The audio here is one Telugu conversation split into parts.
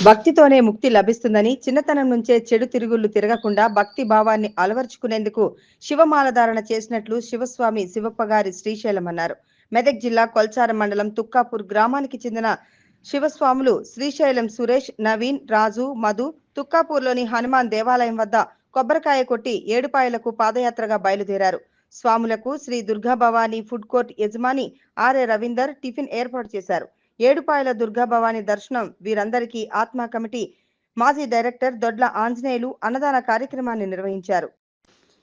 భక్తితోనే ముక్తి లభిస్తుందని, చిన్నతనం నుంచే చెడు తిరుగుళ్ళు తిరగకుండా భక్తి భావాన్ని అలవర్చుకునేందుకు శివమాల ధారణ చేసినట్లు శివస్వామి శివప్ప గారి శ్రీశైలం అన్నారు. మెదక్ జిల్లా కొల్చారం మండలం తుక్కాపూర్ గ్రామానికి చెందిన శివస్వాములు శ్రీశైలం సురేష్, నవీన్, రాజు, మధు తుక్కాపూర్లోని హనుమాన్ దేవాలయం వద్ద కొబ్బరికాయ కొట్టి ఏడుపాయలకు పాదయాత్రగా బయలుదేరారు. స్వాములకు శ్రీ దుర్గా భవానీ ఫుడ్ కోర్ట్ యజమాని ఆర్ఏ రవీందర్ టిఫిన్ ఏర్పాటు చేశారు. ఏడుపాయల దుర్గా భవానీ దర్శనం వీరందరికీ ఆత్మ కమిటీ మాజీ డైరెక్టర్ దొడ్ల ఆంజనేయులు అన్నదాన కార్యక్రమాన్ని నిర్వహించారు.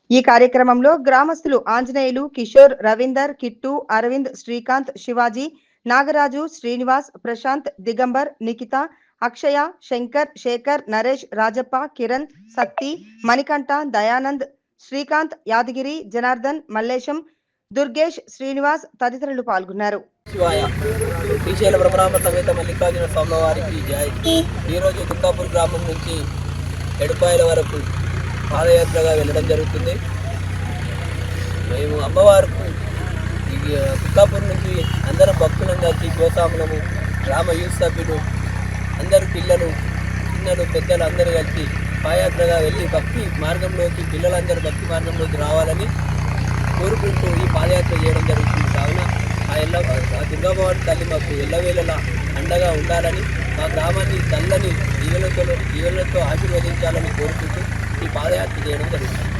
ఈ కార్యక్రమంలో గ్రామస్తులు ఆంజనేయులు, కిషోర్, రవీందర్, కిట్టు, అరవింద్, శ్రీకాంత్, శివాజీ, నాగరాజు, శ్రీనివాస్, ప్రశాంత్, దిగంబర్, నిఖిత, అక్షయ, శంకర్, శేఖర్, నరేష్, రాజప్ప, కిరణ్, శక్తి, మణికంఠ, దయానంద్, శ్రీకాంత్, యాదగిరి, జనార్దన్, మల్లేశం, దుర్గేష్, శ్రీనివాస్ తదితరులు పాల్గొన్నారు. శ్రీశైల బ్రహ్మరామ సమేత మల్లికార్జున స్వామి వారికి జై. ఈరోజు తుక్కాపూర్ గ్రామం నుంచి ఎడుపాయల వరకు పాదయాత్రగా వెళ్ళడం జరుగుతుంది. మేము అమ్మవారికి తుక్కాపూర్ నుంచి అందరం భక్తులను కలిసి గోసాములము, గ్రామ యూత్ సభ్యులు, అందరు పిల్లలు, చిన్నలు, పెద్దలు అందరూ కలిసి పాదయాత్రగా వెళ్ళి భక్తి మార్గంలోకి పిల్లలందరూ భక్తి మార్గంలోకి రావాలని కోరుకుంటూ ఈ పాదయాత్ర చేయడం జరుగుతుంది. కావున ఆ దుర్గాభవాని తల్లి మాకు ఎల్లవేళలా అండగా ఉండాలని, మా గ్రామాన్ని చల్లని దీవెనలతో ఆశీర్వదించాలని కోరుకుంటూ ఈ పాదయాత్ర చేయడం జరుగుతుంది.